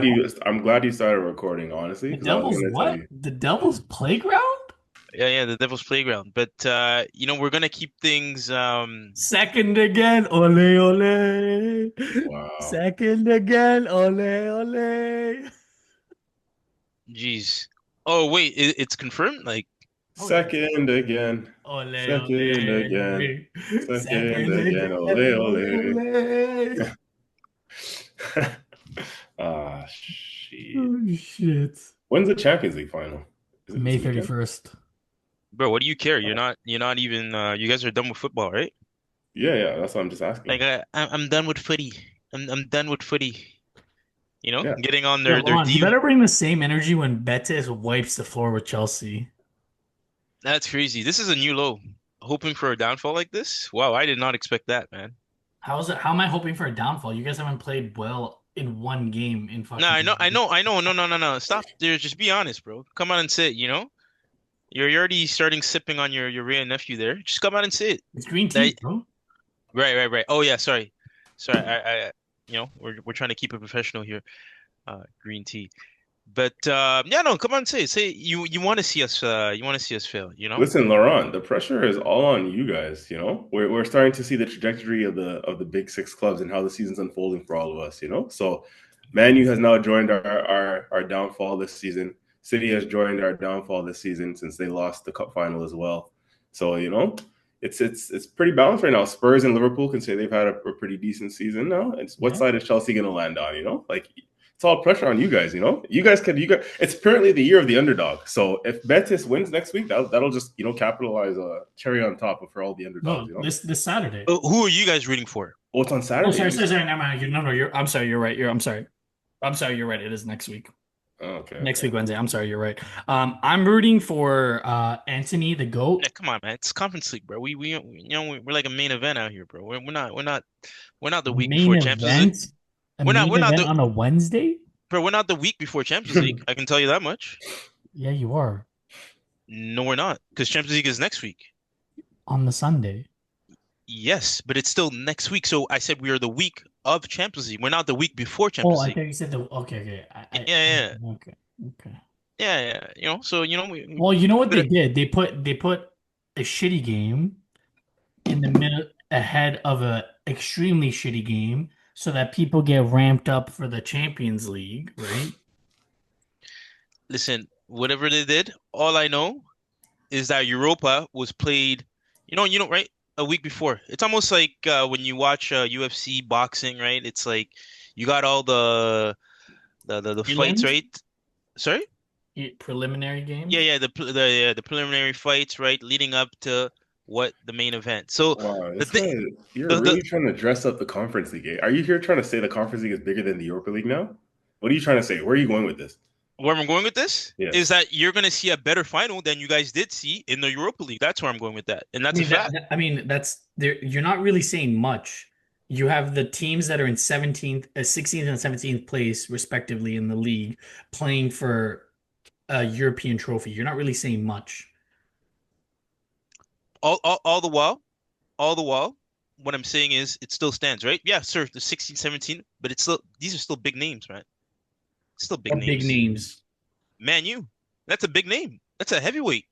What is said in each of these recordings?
devil's I'm glad you started recording, honestly, the because I was devil's gonna tell what? you. The devil's playground? Yeah, the Devil's Playground. But we're gonna keep things Second again, ole ole. Wow. Second again, ole ole. geez. Oh wait, it's confirmed? Like, Oh yeah. Second again. Ole Second again. ole. Second Second again. again, Ole ole ole. ole. Ah, shit. Oh shit. When's the Champions League final? Is it this May weekend? 31st. bro, what do you care? Uh, You're not even you guys are done with football, right? yeah, yeah, that's what I'm just Like asking. I'm done with footy. I'm done with footy. Yeah. Getting on Yeah, their Ron, you D. better bring the same energy when Betis wipes the floor with Chelsea. That's crazy. This is a new low. Hoping for a downfall like this? Wow, I did not expect that, man. How is it? How am I hoping for a downfall? You guys haven't played well in one game in No, I know, I fucking. know, I know. No, no, no, no. Stop there. Just be honest, bro. Come out and say it. You're already starting sipping on your Ray and nephew there. Just come out and say it. It's green tea, That, bro. right, right, right. Oh yeah, sorry. Sorry. We're trying to keep it professional here. Green tea. But yeah, no, come on, say it. Say it. You want to see us you want to see us fail. Listen, Laurent, the pressure is all on you guys. We're starting to see the trajectory of the big six clubs and how the season's unfolding for all of us. So Man U has now joined our downfall this season. City has joined our downfall this season since they lost the cup final as well. So, it's pretty balanced right now. Spurs and Liverpool can say they've had a pretty decent season now. It's what Yeah. side is Chelsea gonna land on? Like it's all pressure on you guys. You guys it's apparently the year of the underdog. So if Betis wins next week, that'll just capitalize a cherry on top for all the underdogs, No, you know? this Saturday. Who are you guys rooting for? Oh, it's on Oh, Saturday. sorry, sorry, sorry. Never mind. No, no. I'm sorry. You're right. I'm sorry. I'm sorry. You're right. It is next week. Oh, okay, Next okay. week, Wednesday. I'm sorry. You're right. I'm rooting for Anthony the Yeah, Goat. come on, man. It's Conference League, bro. We're like a main event out here, bro. We're not the week Main before Champions League. event. A We're not main we're not event the on a Wednesday. bro. We're not the week before Champions League. I can tell you that much. Yeah, you are No, we're not, because Champions League is next week. on the Sunday. Yes, but it's still next week. So I said we are the week of Champions League. We're not the week before Oh, Champions I League. thought you said the. Okay, okay. Yeah, yeah, Okay, okay. yeah, yeah. So we Well, you know what but they did? They put a shitty game in the minute ahead of a extremely shitty game so that people get ramped up for the Champions League, right? listen, whatever they did, all I know is that Europa was played, right, a week before. It's almost like when you watch UFC boxing, right? It's like you got all the fights, Prelims, right? Sorry? preliminary Yeah, games. yeah, the preliminary fights, right, leading up to what the main event. So Wow, the this thing, guy, you're the really trying to dress up the Conference League. Are you here trying to say the Conference League is bigger than the Europa League now? What are you trying to say? Where are you going with this? where I'm going with this is Yes. that you're gonna see a better final than you guys did see in the Europa League. That's where I'm going with that, and I that's a mean fact. I mean that's there. You're not really saying much. You have the teams that are in 17th, 16th, and 17th place respectively in the league playing for a European trophy. You're not really saying much. All the while, what I'm saying is it still stands, right? Yeah, sir, the 16, 17, but these are still big names, man. Still big What big names. names? Man, that's a big name. That's a heavyweight.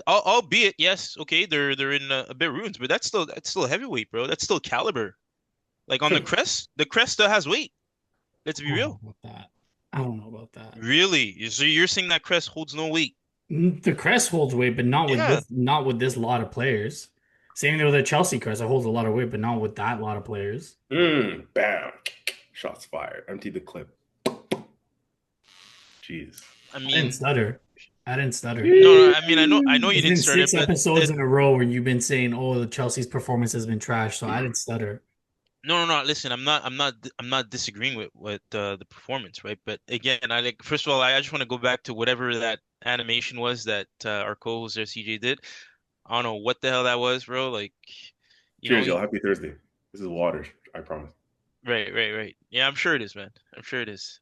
Albeit, yes, okay, they're in a bit ruins, but that's still heavyweight, bro. That's still caliber. Like on the crest still has weight. Let's I be don't know real. about that. I don't know about that. Really? So you're saying that crest holds no weight? The crest holds weight, but Yeah. not with this lot of players. Same thing with the Chelsea crest. It holds a lot of weight, but not with that lot of players. Bam. Shots fired. Empty the clip. Jeez. I I didn't mean, stutter. I didn't stutter. no, no. I mean, I know you It's didn't been start it, six but episodes in a row where you've been saying, "Oh, the Chelsea's performance has been trash," so I didn't stutter. no, no, no. Listen, I'm not disagreeing with the performance, right? But again, first of all, I just want to go back to whatever that animation was that our co-host there, CJ, did. I don't know what the hell that was, bro. Like, Cheers, y'all. he, Happy Thursday. This is water. I promise. right, right, right. Yeah, I'm sure it is, man. I'm sure it is.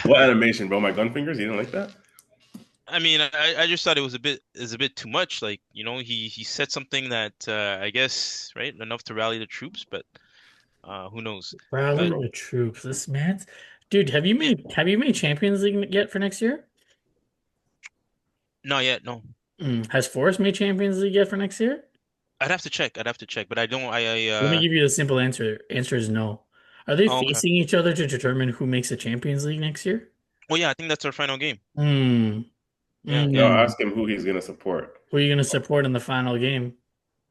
What animation, bro? My gun fingers? You didn't like that? I mean, I just thought it was a bit too much. Like, he said something that I guess, right, enough to rally the troops, but who knows? Rally But Bro. the troops. This man, Dude, have you made Champions League yet for next year? Not yet, no. Has Forest made Champions League yet for next year? I'd have to check. I'd have to check, but I don't. Let me give you the simple answer. Answer is no. Are they Oh, okay. facing each other to determine who makes the Champions League next year? Well, yeah, I think that's our final game. Hmm. Yeah, yeah. No, Hmm. ask him who he's gonna support. Who are you going to support in the final game?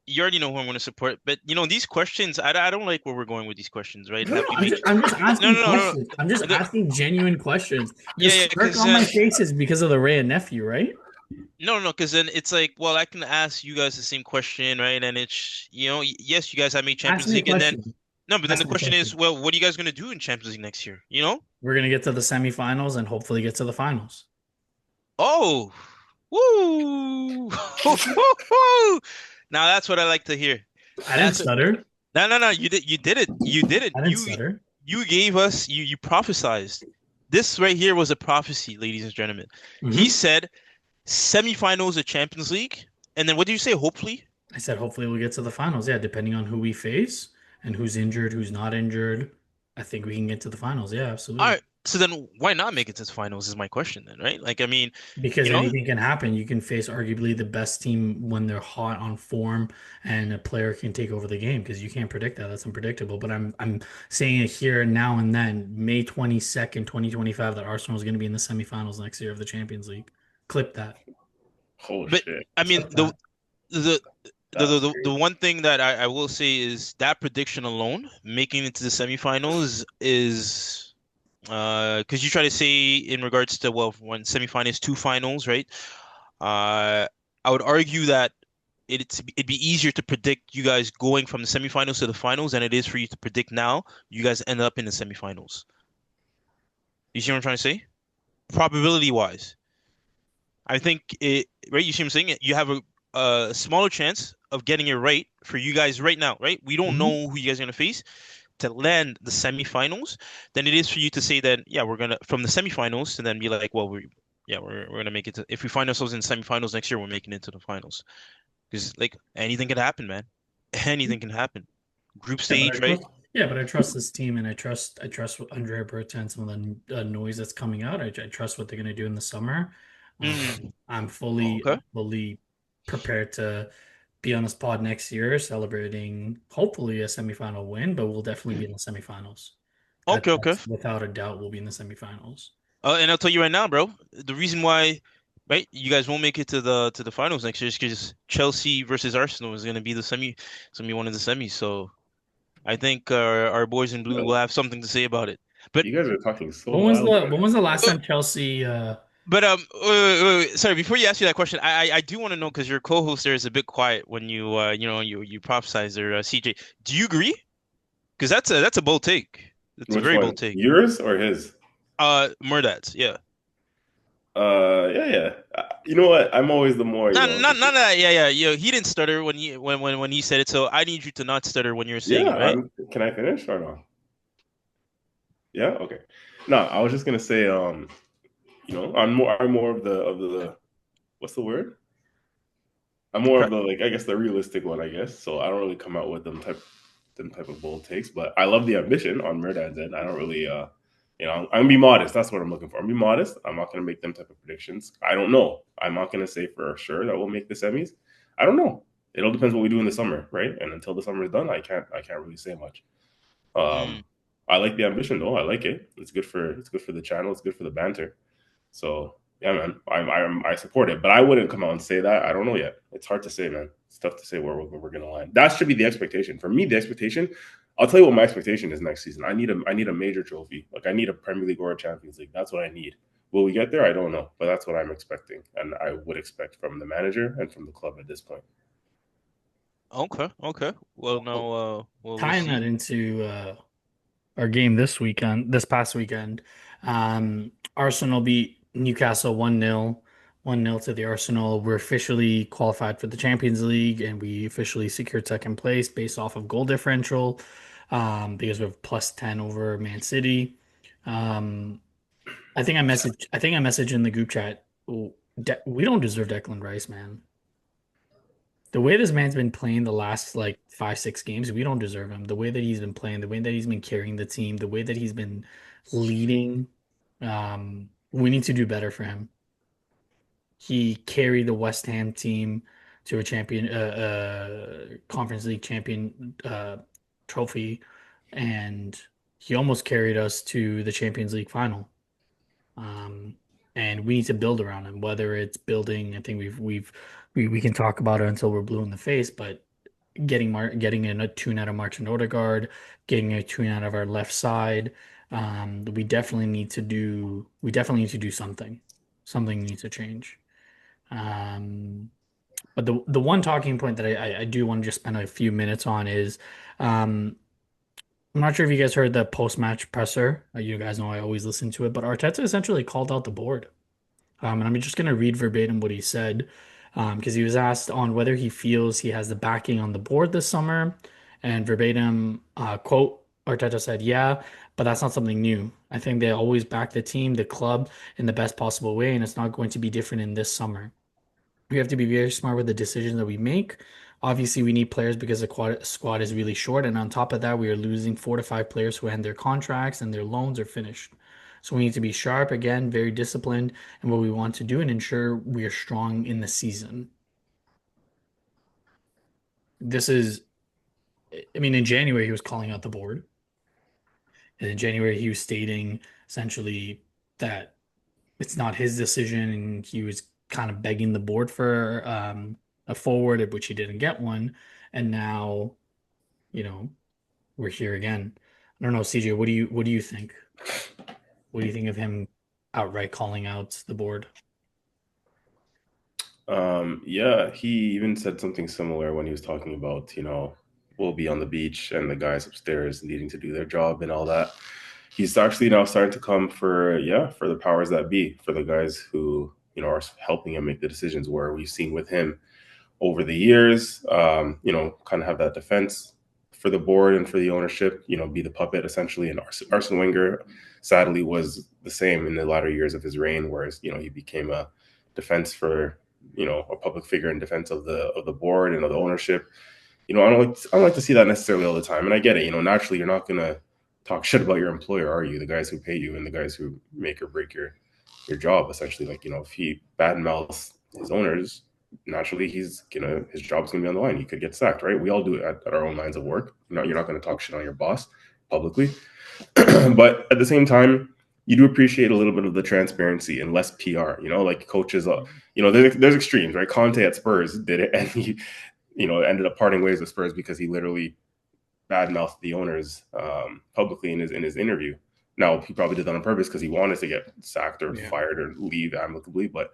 You already know who I'm going to support, but these questions, I don't like where we're going with these questions, right? No, no, Have we I'm made? just, I'm just No, asking no, no, no, questions. I'm just no. asking genuine questions. The Yeah, yeah, smirk because on my face is because of the Ray and nephew, right? no, no, because then it's like, well, I can ask you guys the same question, right? And it's, yes, you guys have made Ask Champions me a League, and then question. no, but then the Ask me a question is, question. well, what are you guys going to do in Champions League next year? We're gonna get to the semifinals and hopefully get to the finals. Oh, woo! Now that's what I like to hear. I didn't That's what, stutter. no, no, no. You did it. You did it. I didn't stutter. You gave us. You prophesized. This right here was a prophecy, ladies and gentlemen. He Hmm. said semifinals of Champions League, and then what did you say? Hopefully. I said hopefully we'll get to the finals. Yeah, depending on who we face and who's injured, who's not injured. I think we can get to the finals. Yeah, All absolutely. right. So then, why not make it to the finals? Is my question then, right? Like, I mean, Because you know, anything can happen. You can face arguably the best team when they're hot on form, and a player can take over the game because you can't predict that. That's unpredictable. But I'm saying it here now and then, May 22nd, 2025, that Arsenal is going to be in the semifinals next year of the Champions League. Clip that. Oh but shit, I mean, Clip that. the that's the crazy. one thing that I will say is that prediction alone, making it to the semifinals, is because you try to say in regards to, well, one semifinals, two finals, right? Uh, I would argue that it'd be easier to predict you guys going from the semifinals to the finals than it is for you to predict now you guys end up in the semifinals. You see what I'm trying to say? Probability wise, I think right. You see what I'm saying? You have a smaller chance of getting it right for you guys right now, right? We don't Mhm. know who you guys are gonna face to land the semifinals than it is for you to say that, yeah, we're gonna from the semifinals and then be like, well, we're gonna make it to, if we find ourselves in semifinals next year, we're making it to the finals. Because like anything could happen, man. Anything can happen. Group Yeah, but I stage, right? trust. Yeah, but I trust this team, and I trust what Andrea Berta and some of the noise that's coming out. I trust what they're going to do in the summer. Mm. I'm fully Okay. fully prepared to be on this pod next year, celebrating hopefully a semifinal win, but we'll definitely be in the semifinals. Okay, okay. That's without a doubt, we'll be in the semifinals. And I'll tell you right now, bro, the reason why, right, you guys won't make it to the finals next year is because Chelsea versus Arsenal is gonna be the semi, it's gonna be one of the semis. So I think our boys in blue will have something to say about it. But You guys are talking so When was wild the right when was the last uh, time Chelsea? sorry, before you ask me that question, I do want to know because your co-host there is a bit quiet when you prophesize there, CJ. Do you agree? Because that's a bold take. That's now. a Which very one? bold take. Yours or his? Murdad's, yeah. Yeah, yeah. You know what? I'm always the more, Not that. Yeah, yeah. He didn't stutter when when he said it. So I need you to not stutter when you're saying it, yeah. right? Can I finish or no? Yeah. Okay. No, I was just gonna say, I'm more of the what's the word? I'm The more pre of the, like, I guess, the realistic one, I guess. So I don't really come out with them type of bold takes, but I love the ambition on Murdad's end. I don't really I'm gonna be modest. That's what I'm looking for. I'm gonna be modest. I'm not gonna make them type of predictions. I don't know. I'm not gonna say for sure that we'll make the semis. I don't know. It all depends what we do in the summer, right? And until the summer is done, I can't really say much. Um, mm. I like the ambition though. I like it. It's good for the channel. It's good for the banter. So yeah, man, I support it, but I wouldn't come out and say that. I don't know yet. It's hard to say, man. It's tough to say where we're gonna land. That should be the expectation for me. The expectation. I'll tell you what my expectation is next season. I need a major trophy. Like, I need a Premier League or a Champions League. That's what I need. Will we get there? I don't know, but that's what I'm expecting, and I would expect from the manager and from the club at this point. Okay, okay. Well, Well, now, we'll tying that see. into our game this past weekend, Arsenal beat Newcastle 1-0, 1-0 to the Arsenal. We're officially qualified for the Champions League, and we officially secured second place based off of goal differential, because we have plus 10 over Man City. Um, I think I messaged in the group chat. We don't deserve Declan Rice, man. The way this man's been playing the last like 5, 6 games, we don't deserve him. The way that he's been playing, the way that he's been carrying the team, the way that he's been leading. We need to do better for him. He carried the West Ham team to a Conference League champion trophy, and he almost carried us to the Champions League final. Um, and we need to build around him, whether it's building. I think we can talk about it until we're blue in the face, but getting in a tune out of Martin Odegaard, getting a tune out of our left side. We definitely need to do something. Something needs to change. Um, but the one talking point that I do want to just spend a few minutes on is um, I'm not sure if you guys heard the post-match presser. You guys know I always listen to it, but Arteta essentially called out the board. And I'm just going to read verbatim what he said because he was asked on whether he feels he has the backing on the board this summer. And verbatim, quote, Arteta said, yeah, but that's not something new. I think they always back the team, the club in the best possible way, and it's not going to be different in this summer. We have to be very smart with the decisions that we make. Obviously, we need players because the squad is really short. And on top of that, we are losing 4 to 5 players who end their contracts and their loans are finished. So we need to be sharp, again, very disciplined in what we want to do and ensure we are strong in the season. This is, I mean, in January, he was calling out the board. And in January, he was stating essentially that it's not his decision, and he was kind of begging the board for a forward, at which he didn't get one. And now, you know, we're here again. I don't know, CJ, what do you think? What do you think of him outright calling out the board? Yeah, he even said something similar when he was talking about, we'll be on the beach and the guys upstairs needing to do their job and all that. He's actually now starting to come for, yeah, for the powers that be, for the guys who, are helping him make the decisions, where we've seen with him over the years, kind of have that defense for the board and for the ownership, be the puppet essentially. And Arsene Wenger, sadly, was the same in the latter years of his reign, whereas, he became a defense for, a public figure in defense of the board and of the ownership. I don't like to see that necessarily all the time. And I get it, naturally you're not gonna talk shit about your employer, are you? The guys who pay you and the guys who make or break your job, essentially. Like, if he badmouths his owners, naturally his job's gonna be on the line. He could get sacked, right? We all do it at our own lines of work. You're not gonna talk shit on your boss publicly. But at the same time, you do appreciate a little bit of the transparency and less PR. Like coaches, there's extremes, right? Conte at Spurs did it, and he, ended up parting ways with Spurs because he literally badmouthed the owners publicly in his interview. Now he probably did that on purpose because he wanted to get sacked or fired or leave amicably. But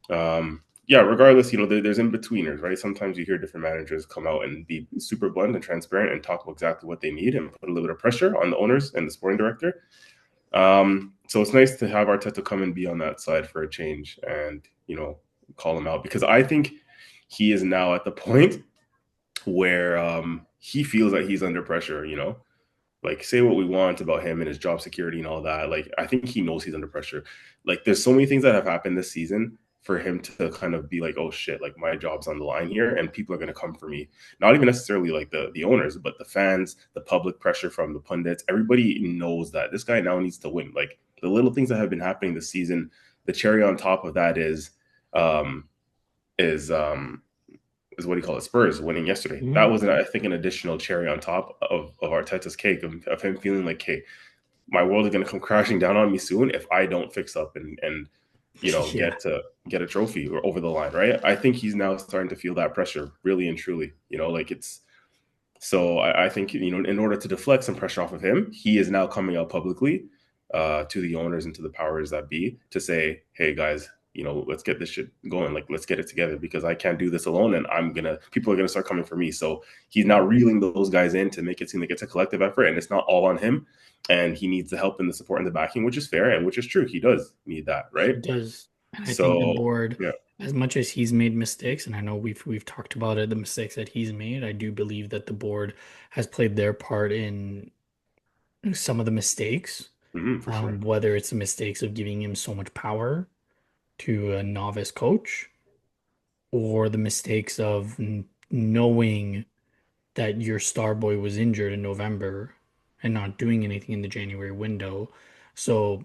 yeah, regardless, there's in betweeners, right? Sometimes you hear different managers come out and be super blunt and transparent and talk about exactly what they need and put a little bit of pressure on the owners and the sporting director. So it's nice to have Arteta come and be on that side for a change and, call him out, because I think he is now at the point where he feels that he's under pressure, like, say what we want about him and his job security and all that. Like, I think he knows he's under pressure. Like, there's so many things that have happened this season for him to kind of be like, oh shit, like my job's on the line here and people are going to come for me. Not even necessarily like the owners, but the fans, the public pressure from the pundits. Everybody knows that this guy now needs to win. Like, the little things that have been happening this season, the cherry on top of that um, is what do you call it? Spurs winning yesterday. Mm-hmm. That was, I think, an additional cherry on top of Arteta's cake of him feeling like, hey, my world is going to come crashing down on me soon if I don't fix up and Yeah. get a trophy or over the line, right? I think he's now starting to feel that pressure, really and truly. Like, it's so I think in order to deflect some pressure off of him, he is now coming out publicly to the owners and to the powers that be to say, hey guys, let's get this shit going. Like, let's get it together, because I can't do this alone. And people are going to start coming for me. So he's now reeling those guys in to make it seem like it's a collective effort and it's not all on him. And he needs the help and the support and the backing, which is fair and which is true. He does need that, right? He does. And I think the So, board, yeah. as much as he's made mistakes, and I know we've talked about it, the mistakes that he's made, I do believe that the board has played their part in some of the mistakes. For sure. Whether it's the mistakes of giving him so much power to a novice coach, or the mistakes of knowing that your star boy was injured in November and not doing anything in the January window. So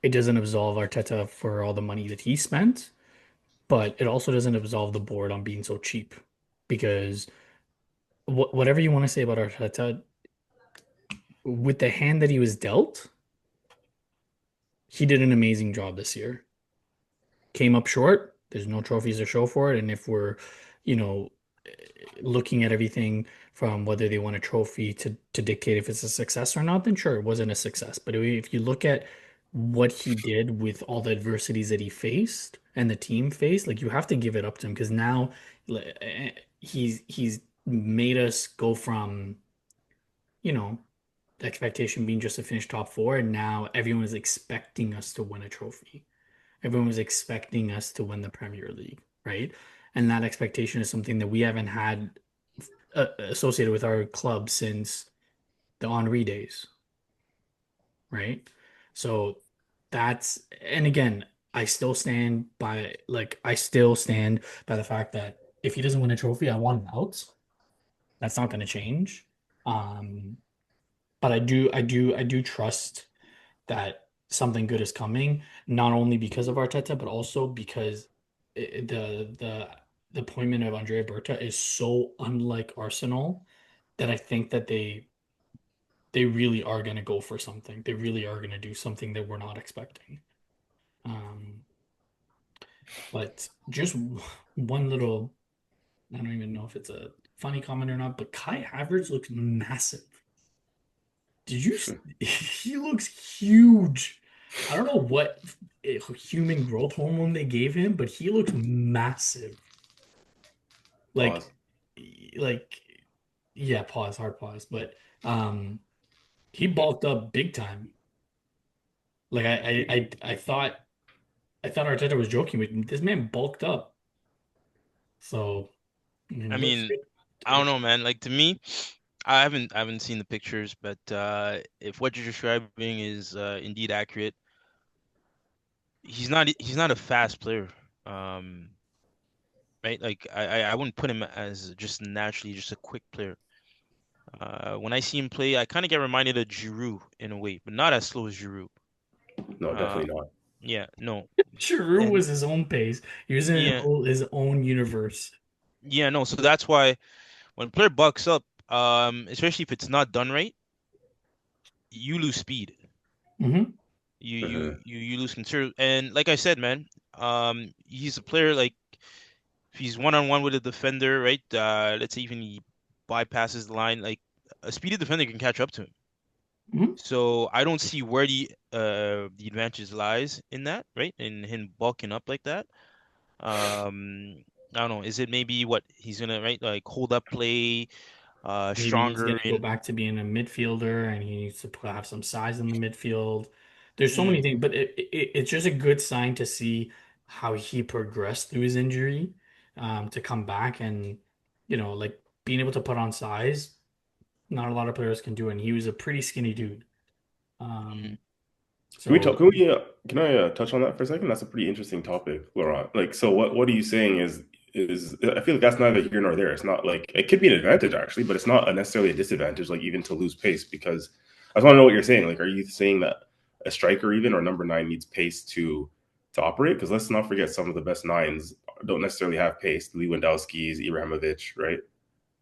it doesn't absolve Arteta for all the money that he spent, but it also doesn't absolve the board on being so cheap. Because whatever you want to say about Arteta, with the hand that he was dealt, he did an amazing job this year. Came up short. There's no trophies to show for it. And if we're, you know, looking at everything from whether they won a trophy to dictate if it's a success or not, then sure, it wasn't a success. But if you look at what he did with all the adversities that he faced and the team faced, like you have to give it up to him because now he's made us go from, you know, the expectation being just to finish top four, and now everyone is expecting us to win a trophy. Everyone was expecting us to win the Premier League, right? And that expectation is something that we haven't had associated with our club since the Henri days, right? So and again, I still stand by the fact that if he doesn't win a trophy, I want him out. That's not going to change. Um, but I do trust that something good is coming, not only because of Arteta, but also because the appointment of Andrea Berta is so unlike Arsenal that I think that they really are going to go for something. They really are going to do something that we're not expecting. Um, but just one little, I don't even know if it's a funny comment or not, but Kai Havertz looks massive. Did you? He looks huge. I don't know what human growth hormone they gave him, but he looks massive. Like, Pause. like, yeah. Pause. Hard pause. But he bulked up big time. Like I thought Arteta was joking with me. This man bulked up. So I it looks mean, good. I don't know, man. Like to me, I haven't seen the pictures, but if what you're describing is indeed accurate, he's not a fast player. Um, right? Like I wouldn't put him as just naturally just a quick player. When I see him play, I kind of get reminded of Giroud in a way, but not as slow as Giroud. No, Uh, definitely not. yeah, no, Giroud and was his own pace. He was in yeah, his own universe. yeah, no. So that's why when a player bucks up, especially if it's not done right, you lose speed. Hmm. You lose control. And like I said, man, he's a player like if he's one on one with a defender, right? Let's say even he bypasses the line, like a speedy defender can catch up to him. Hmm. So I don't see where the advantage lies in that, right? In him bulking up like that. I don't know. Is it maybe what he's gonna right like hold up play, Maybe he's stronger going to go in back to being a midfielder and he needs to have some size in the midfield. There's so many mm, things, but it's just a good sign to see how he progressed through his injury, to come back and, like being able to put on size. Not a lot of players can do it. And he was a pretty skinny dude. Can Um, we talk? so Can I touch on that for a second? That's a pretty interesting topic, Laurent. Like, so what are you saying is I feel like that's neither here nor there. It's not like it could be an advantage actually, but it's not necessarily a disadvantage. Like even to lose pace, because I just want to know what you're saying. Like, are you saying that a striker even or number nine needs pace to operate? Because let's not forget some of the best nines don't necessarily have pace. Lewandowski's, Ibrahimovic, right?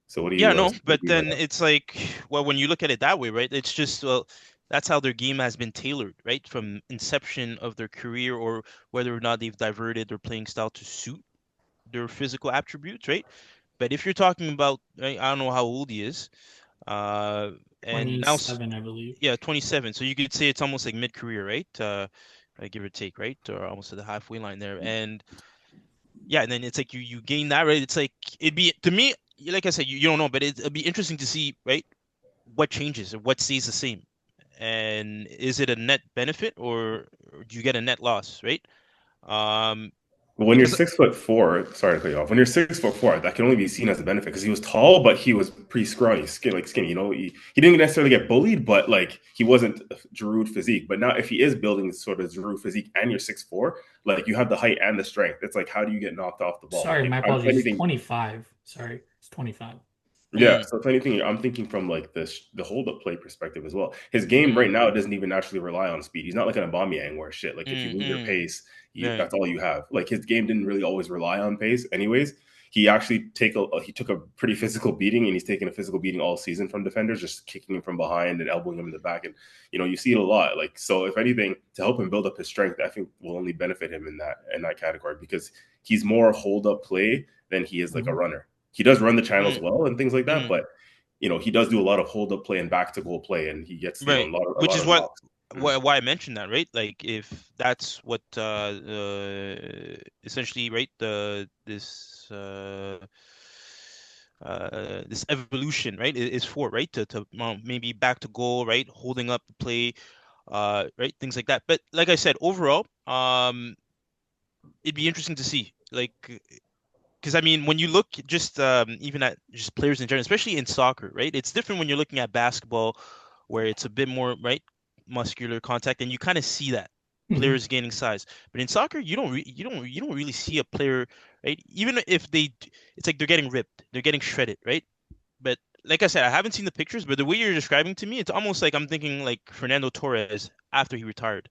So what do yeah, you no, but mean by then that? it's like well when you look at it that way, right? It's just well that's how their game has been tailored, right? From inception of their career or whether or not they've diverted their playing style to suit their physical attributes, right? But if you're talking about, right, I don't know how old he is, uh, and now, 27, I believe. yeah, 27. So you could say it's almost like mid-career, right? Give or take, right? Or almost at the halfway line there. And yeah, and then it's like you gain that, right? It's like it'd be to me, like I said, you don't know, but it'd be interesting to see, right? What changes or what stays the same, and is it a net benefit or do you get a net loss, right? Um, But when you're because 6'4", sorry to cut you off. When you're 6'4", that can only be seen as a benefit because he was tall, but he was pretty scrawny, skinny. You know, he didn't necessarily get bullied, but like he wasn't Giroud physique. But now, if he is building sort of Giroud physique, and you're 6'4", like you have the height and the strength. It's like how do you get knocked off the ball? Sorry, Like my if apologies. He's anything, 25. Sorry, he's 25. Yeah, so if anything, I'm thinking from like the hold up play perspective as well. His game right Mm, now doesn't even naturally rely on speed. He's not like an Aubameyang where shit like if you lose your mm. pace, Right. that's all you have. Like his game didn't really always rely on pace. Anyways, he took a pretty physical beating, and he's taken a physical beating all season from defenders, just kicking him from behind and elbowing him in the back. And you see it a lot. Like so, if anything, to help him build up his strength, I think will only benefit him in that category because he's more hold up play than he is like a Mhm. runner. He does run the channels Mm, well and things like that, mm. but he does do a lot of hold up play and back to goal play, and he gets Right. a Which lot is of knocks. why I mentioned that, right? Like if that's what essentially, right, the this evolution, right, is for, right, to maybe back to goal, right, holding up the play, right, things like that. But like I said, overall, it'd be interesting to see, like, because I mean, when you look just even at just players in general, especially in soccer, right? It's different when you're looking at basketball, where it's a bit more, right, muscular contact, and you kind of see that Mhm. players gaining size. But in soccer, you don't really see a player, right? Even if it's like they're getting ripped, they're getting shredded, right? But like I said, I haven't seen the pictures, but the way you're describing to me, it's almost like I'm thinking like Fernando Torres after he retired,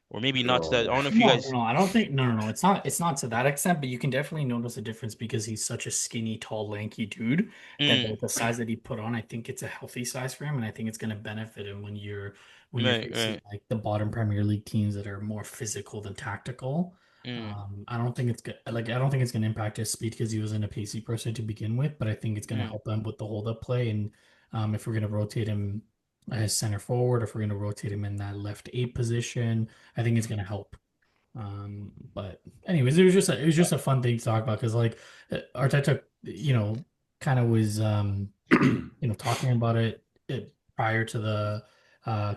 or maybe not to that. I No, don't know if you No, guys. no, I don't think no. It's not to that extent, but you can definitely notice a difference because he's such a skinny, tall, lanky dude that Mm, the size that he put on, I think it's a healthy size for him, and I think it's gonna benefit him when you're right, facing right. like the bottom Premier League teams that are more physical than tactical. Mm, I don't think it's good. Like I don't think it's gonna impact his speed because he wasn't a pacey person to begin with, but I think it's gonna mm, help him with the hold up play and if we're gonna rotate him as center forward, if we're gonna rotate him in that left eight position, I think it's gonna help. But anyways, it was just a fun thing to talk about because like Arteta, kind of was talking about it prior to the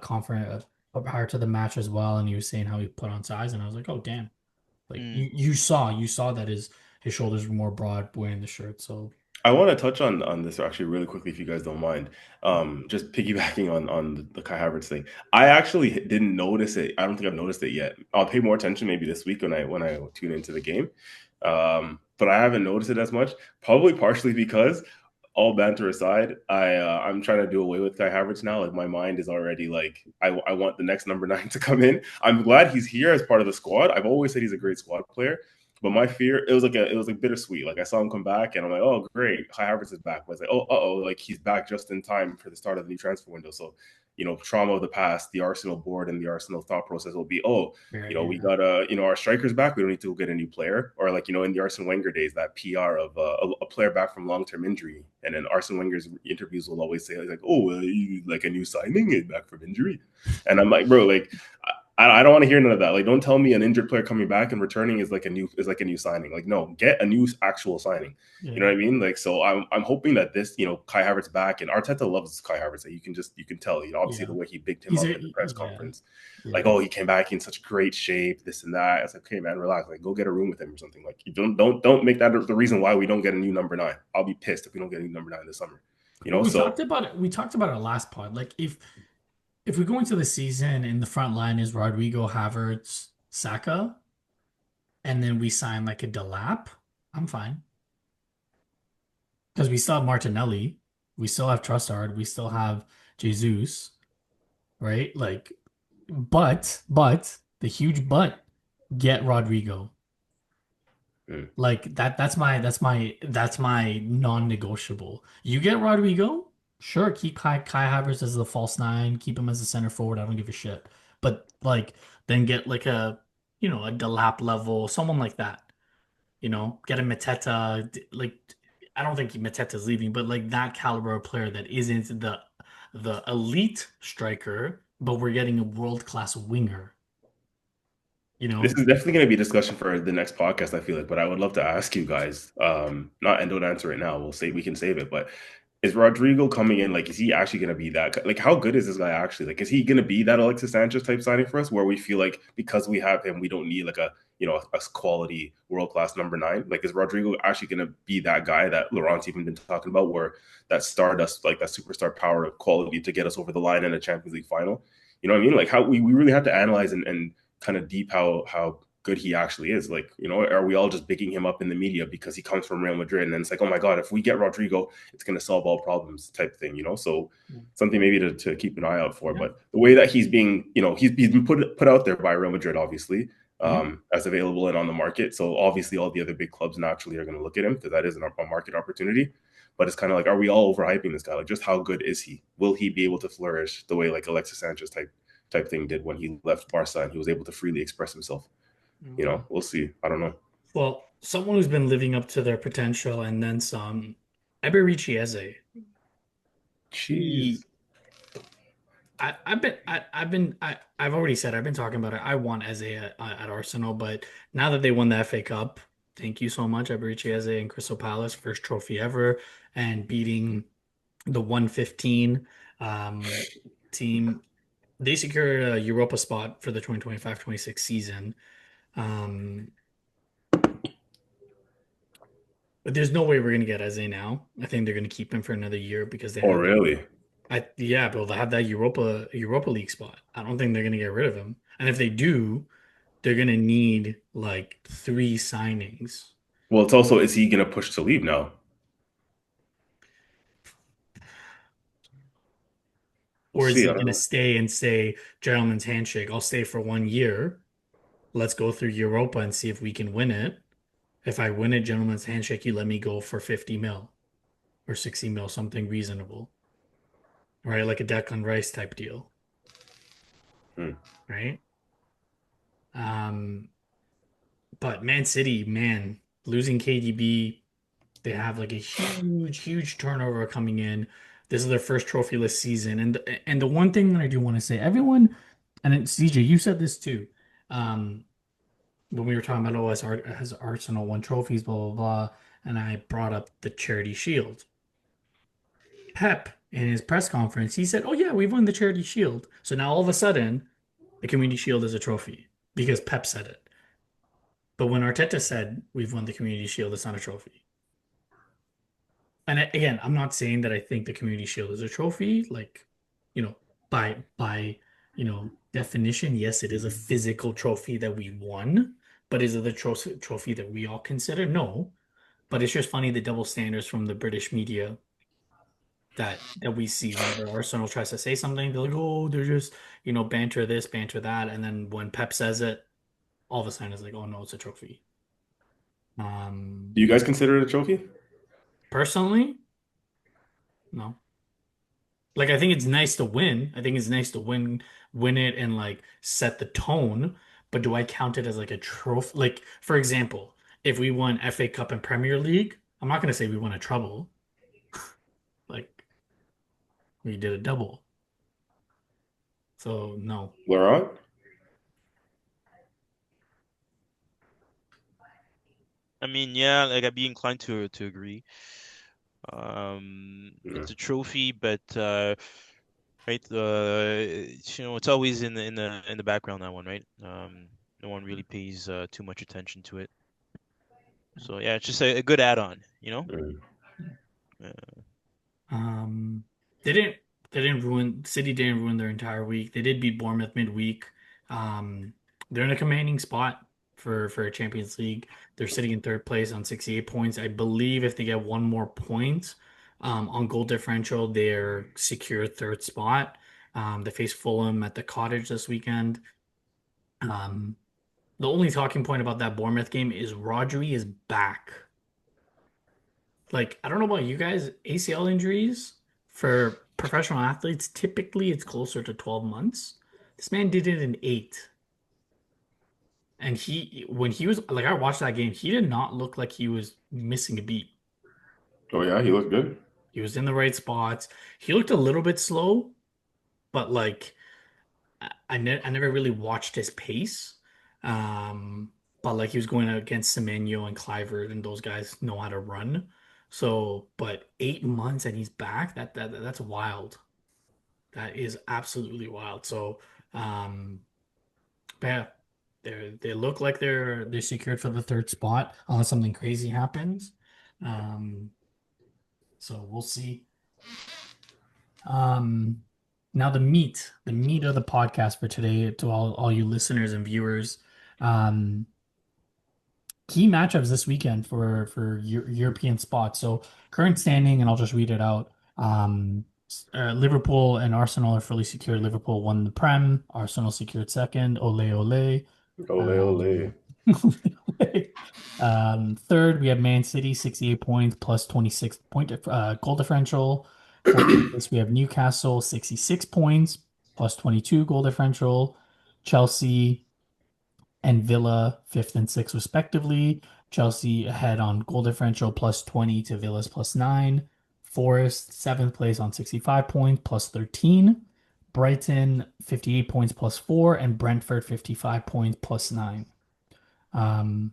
conference, prior to the match as well, and he was saying how he put on size, and I was like, oh damn, like mm, you saw that his shoulders were more broad wearing the shirt, so I want to touch on this actually really quickly if you guys don't mind. Just piggybacking on the Kai Havertz thing. I actually didn't notice it. I don't think I've noticed it yet. I'll pay more attention maybe this week when I tune into the game. But I haven't noticed it as much. Probably partially because all banter aside, I'm trying to do away with Kai Havertz now. Like my mind is already like I want the next number nine to come in. I'm glad he's here as part of the squad. I've always said he's a great squad player. But my fear, it was like bittersweet. Like I saw him come back, and I'm like, oh great, Kai Havertz is back. But I was like, oh, oh, like he's back just in time for the start of the new transfer window. So, trauma of the past, the Arsenal board and the Arsenal thought process will be, oh, right, we yeah. got our strikers back. We don't need to go get a new player, or like in the Arsene Wenger days, that PR of a player back from long term injury, and then Arsene Wenger's interviews will always say like, oh, you like a new signing and back from injury, and I'm like, bro, like I don't want to hear none of that. Like, don't tell me an injured player coming back and returning is like a new signing. Like, no, get a new actual signing. You know Yeah. what I mean? Like, so I'm hoping that this, Kai Havertz back, and Arteta loves Kai Havertz. Like, you can tell. Obviously the Yeah. way he bigged him He's up a in the press yeah. conference, like, Yeah. oh, he came back in such great shape, this and that. It's like, okay, man, relax. Like, go get a room with him or something. Like, you don't make that the reason why we don't get a new number nine. I'll be pissed if we don't get a new number nine this summer. Well, So we talked about it last pod. Like if we go into the season and the front line is Rodrigo, Havertz, Saka, and then we sign like a Delap, I'm fine. Because we still have Martinelli, we still have Trossard, we still have Jesus, right? Like, but the huge but, get Rodrigo. mm. Like that's my non-negotiable. You get Rodrigo, sure, keep Kai Havertz as the false nine, keep him as a center forward. I don't give a shit. But like then get like a Delap level, someone like that. Get a Mateta. Like I don't think Mateta's leaving, but like that caliber of player that isn't the elite striker, but we're getting a world-class winger, you This know? is definitely going to be a discussion for the next podcast, I feel like, but I would love to ask you guys, not and don't answer it now. We can save it, but is Rodrigo coming in? Like, is he actually going to be that? Like, how good is this guy actually? Like, is he going to be that Alexis Sanchez type signing for us, where we feel like because we have him, we don't need like a quality world class number nine? Like, is Rodrigo actually going to be that guy that Laurent's even been talking about, where that stardust, like that superstar power quality to get us over the line in a Champions League final? You know what I mean? Like, how we really have to analyze and kind of deep how good he actually is. Like, are we all just bigging him up in the media because he comes from Real Madrid? And then it's like, oh my God, if we get Rodrigo, it's going to solve all problems type thing. So something maybe to keep an eye out for. Yeah. But the way that he's being, he's been put out there by Real Madrid, obviously, Yeah. as available and on the market. So obviously all the other big clubs naturally are going to look at him because that is a market opportunity. But it's kind of like, are we all overhyping this guy? Like, just how good is he? Will he be able to flourish the way like Alexis Sanchez type thing did when he left Barca and he was able to freely express himself? We'll see. I don't know. Well, someone who's been living up to their potential and then some, Eberici Eze. Jeez. He, I've already said I've been talking about it. I want Eze at Arsenal, but now that they won the FA Cup, thank you so much, Eberici Eze and Crystal Palace, first trophy ever, and beating the 115 team. They secured a Europa spot for the 2025-26 season. Um, but there's no way we're gonna get Eze now. I think they're gonna keep him for another year because they Oh, have really? yeah, but they have that Europa League spot. I don't think they're gonna get rid of him. And if they do, they're gonna need like three signings. Well, it's also, is he going to push to leave now? We'll Or is see. he I don't gonna know. stay and say, gentleman's handshake, I'll stay for 1 year. Let's go through Europa and see if we can win it. If I win it, gentleman's handshake, you let me go for 50 mil or 60 mil, something reasonable. Right? Like a Declan Rice type deal. Hmm. Right? Um, but Man City, man, losing KDB, they have like a huge, huge turnover coming in. This is their first trophyless season. And the one thing that I do want to say, everyone, and CJ, you said this too. Um, when we were talking about, oh, has Arsenal won trophies, blah, blah, blah. And I brought up the Charity Shield. Pep, in his press conference, he said, oh, yeah, we've won the Charity Shield. So now all of a sudden, the Community Shield is a trophy because Pep said it. But when Arteta said we've won the Community Shield, it's not a trophy. And again, I'm not saying that I think the Community Shield is a trophy. Like, you know, by definition, yes, it is a physical trophy that we won. But is it the trophy that we all consider? No. But it's just funny the double standards from the British media that we see whenever Arsenal tries to say something. They're like, oh, they're just banter this, banter that, and then when Pep says it, all of a sudden it's like, oh no, it's a trophy. Do you guys consider it a trophy? Personally, no. Like I think it's nice to win. I think it's nice to win it and like set the tone. But do I count it as like a trophy? Like, for example, if we won FA Cup and Premier League, I'm not gonna say we won a treble. Like we did a double. So no. Laurent? I mean, yeah, like I'd be inclined to agree. Yeah. It's a trophy, but right, it's always in the background, that one, right? No one really pays too much attention to it. So yeah, it's just a good add-on, you know? Mm. Uh, Um, they didn't they didn't ruin City didn't ruin their entire week. They did beat Bournemouth midweek. Um, they're in a commanding spot for a Champions League. They're sitting in third place on 68 points. I believe if they get one more point on goal differential, they're secure third spot. They face Fulham at the Cottage this weekend. Um, the only talking point about that Bournemouth game is Rodri is back. Like, I don't know about you guys, ACL injuries for professional athletes, typically it's closer to 12 months. This man did it in 8. And when he was like, I watched that game, he did not look like he was missing a beat. Oh, yeah, he looked good. He was in the right spots. He looked a little bit slow, but like I never really watched his pace. But like he was going against Semenyo and Clivert, and those guys know how to run. So, but 8 months and he's back. That's wild. That is absolutely wild. So, yeah, they look like they're secured for the third spot unless something crazy happens. Um, so we'll see. Um, now the meat of the podcast for today to all you listeners and viewers. key matchups this weekend for European spots. So current standing, and I'll just read it out. Liverpool and Arsenal are fully secured. Liverpool won the Prem. Arsenal secured second. Ole ole. Ole ole. Um, third, we have Man City, 68 points plus 26 point goal differential. Fourth place, we have Newcastle, 66 points plus 22 goal differential. Chelsea and Villa, fifth and sixth, respectively. Chelsea ahead on goal differential plus 20 to Villa's plus 9. Forest, seventh place on 65 points plus 13. Brighton, 58 points plus 4. And Brentford, 55 points plus 9. Um,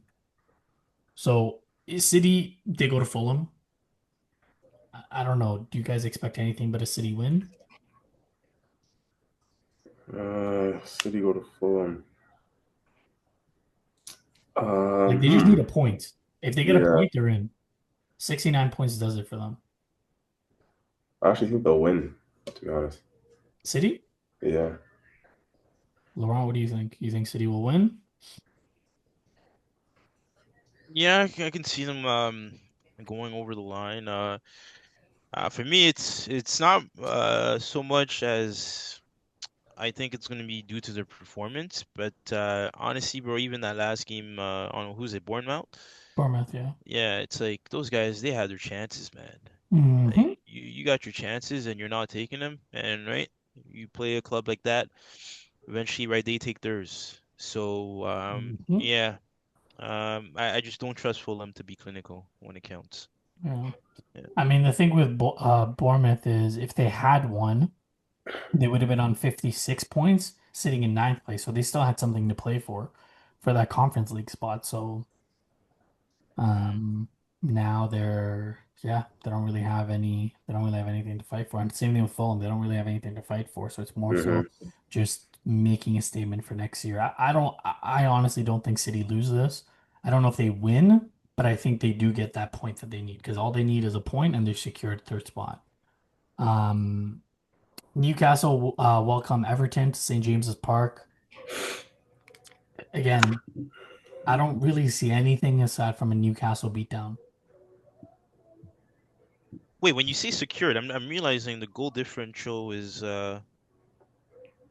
so City, they go to Fulham. I don't know. Do you guys expect anything but a City win? City go to Fulham. Like they just need a point. If they get a Yeah, point, they're in. 69 points does it for them. I actually think they'll win, to be honest. City? Yeah. Laurent, what do you think? You think City will win? Yeah, I can see them going over the line. For me, it's not so much as I think it's going to be due to their performance, but honestly, bro, even that last game on who's it, Bournemouth? Bournemouth, yeah. Yeah, it's like those guys, they had their chances, man. Like Hmm. you got your chances and you're not taking them, and right, you play a club like that, eventually, right, they take theirs. So Hmm. yeah, I just don't trust Fulham to be clinical when it counts. Yeah. Yeah. I mean, the thing with Bournemouth is if they had won, they would have been on 56 points, sitting in ninth place. So they still had something to play for that Conference League spot. So Mm, now they don't really have anything to fight for. And same thing with Fulham, they don't really have anything to fight for. So it's more so Hmm. just making a statement for next year. I honestly don't think City lose this. I don't know if they win, but I think they do get that point that they need because all they need is a point and they're secured third spot. Um, Newcastle welcome Everton to St. James's Park. Again, I don't really see anything aside from a Newcastle beatdown. Wait, when you say secured, I'm realizing the goal differential is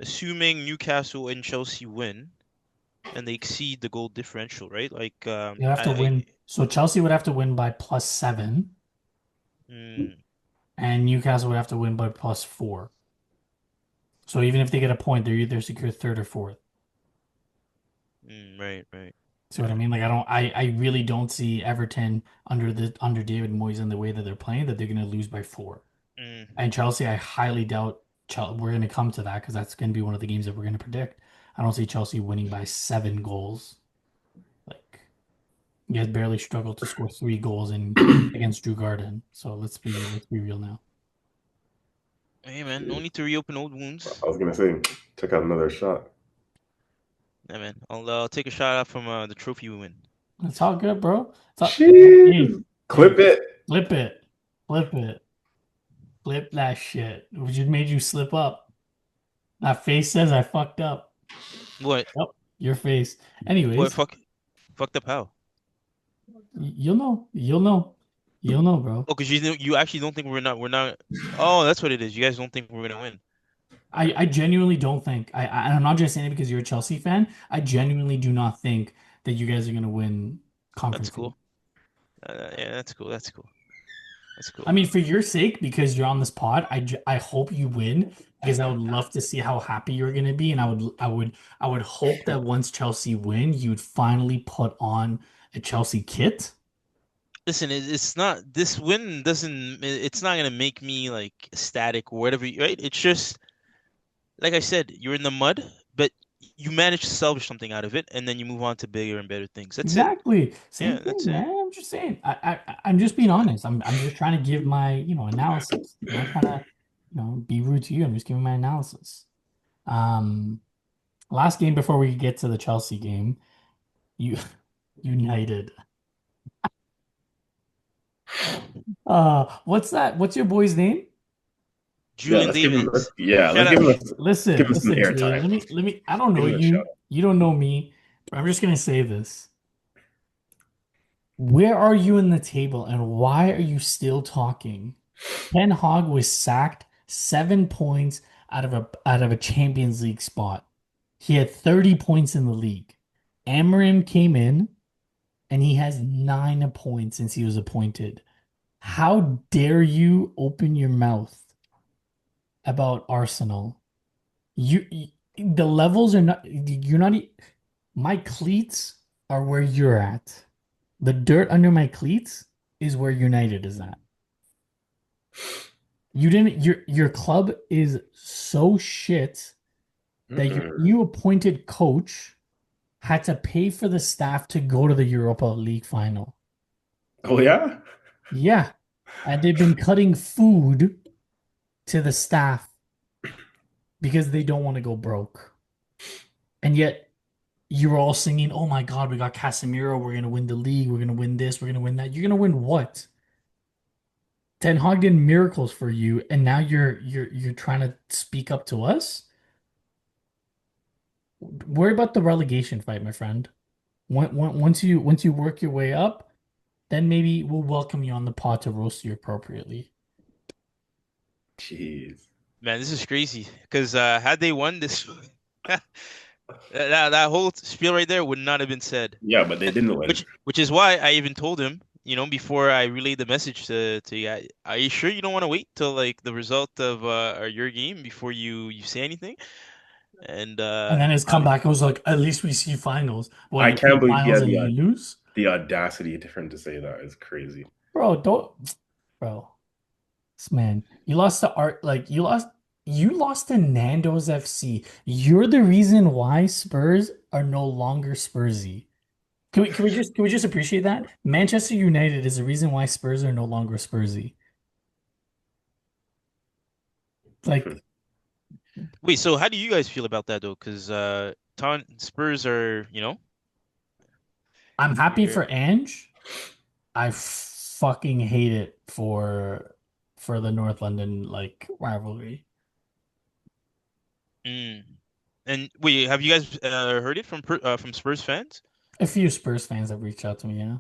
assuming Newcastle and Chelsea win and they exceed the goal differential, right? Like They have to win. So Chelsea would have to win by +7, mm, and Newcastle would have to win by +4. So even if they get a point, they're either secure third or fourth. right, right. See what I mean? Like I really don't see Everton under David Moyes in the way that they're playing that they're going to lose by 4. Mm, And Chelsea, I highly doubt we're going to come to that because that's going to be one of the games that we're going to predict. I don't see Chelsea winning by 7 goals. Like you guys barely struggled to score 3 goals in against Drew Garden. So let's be real now. hey man, no need to reopen old wounds. I was gonna say, check out another shot. Yeah, man. I'll take a shot out from the trophy we win. It's all good, bro. Hey, Jeez. hey, Clip it. flip it, flip it, flip that shit. We just made you slip up. That face says I fucked up. What? Yep, your face. What? Anyways, Fucked up how? you'll know, bro. Oh, because you actually don't think we're not. Oh, that's what it is. You guys don't think we're gonna win. I genuinely don't think I'm not just saying it because you're a Chelsea fan. I genuinely do not think that you guys are gonna win That's Conference League. cool. Yeah, that's cool. That's cool. That's cool. I mean, for your sake, because you're on this pod, I hope you win because I would love to see how happy you're gonna be, and I would hope that once Chelsea win, you'd finally put on a Chelsea kit. Listen, it's not this win doesn't. It's not gonna make me like ecstatic or whatever, right? It's just like I said, you're in the mud, but you manage to salvage something out of it, and then you move on to bigger and better things. That's it. Exactly. Same Yeah, thing, that's it. man. I'm just saying. I'm just being honest. I'm just trying to give my, analysis. I'm not trying to, be rude to you. I'm just giving my analysis. Um, last game before we get to the Chelsea game, you United. What's that? What's your boy's name? Yeah, Julian David. let's Shout give out. him Listen, some listen, Julian. airtime. Let me. I don't know Give him a shout you. You don't know me. But I'm just gonna say this. Where are you in the table and why are you still talking? Ten Hag was sacked 7 points out of a Champions League spot. He had 30 points in the league. Amarim came in and he has 9 points since he was appointed. How dare you open your mouth about Arsenal? The levels are not you're not my cleats are where you're at. The dirt under my cleats is where United is at. You didn't your club is so shit that your Mm-mm. new appointed coach had to pay for the staff to go to the Europa League final. Oh yeah. Yeah. And they've been cutting food to the staff because they don't want to go broke. And yet you were all singing, "Oh my God, we got Casemiro. We're gonna win the league. We're gonna win this. We're gonna win that." You're gonna win what? Ten Hag did miracles for you, and now you're trying to speak up to us. Worry about the relegation fight, my friend. Once you work your way up, then maybe we'll welcome you on the pod to roast you appropriately. Jeez. Man, this is crazy. Because had they won this, that whole spiel right there would not have been said. Yeah, but they didn't win. Which is why I even told him, before I relayed the message to you, are you sure you don't want to wait till like the result of your game before you say anything? And And then his comeback was like, "At least we see finals." What I you see can't believe he finals had and you lose, the audacity for him to say that is crazy. bro? Don't, bro. This man, you lost to art. Like you lost to Nando's FC. You're the reason why Spurs are no longer Spursy. Can we just appreciate that? Manchester United is the reason why Spurs are no longer Spursy. Like wait, so how do you guys feel about that though? Because Spurs are, I'm happy you're, for Ange. I fucking hate it for the North London like rivalry. mm. And wait, have you guys heard it from Spurs fans? A few Spurs fans have reached out to me, yeah.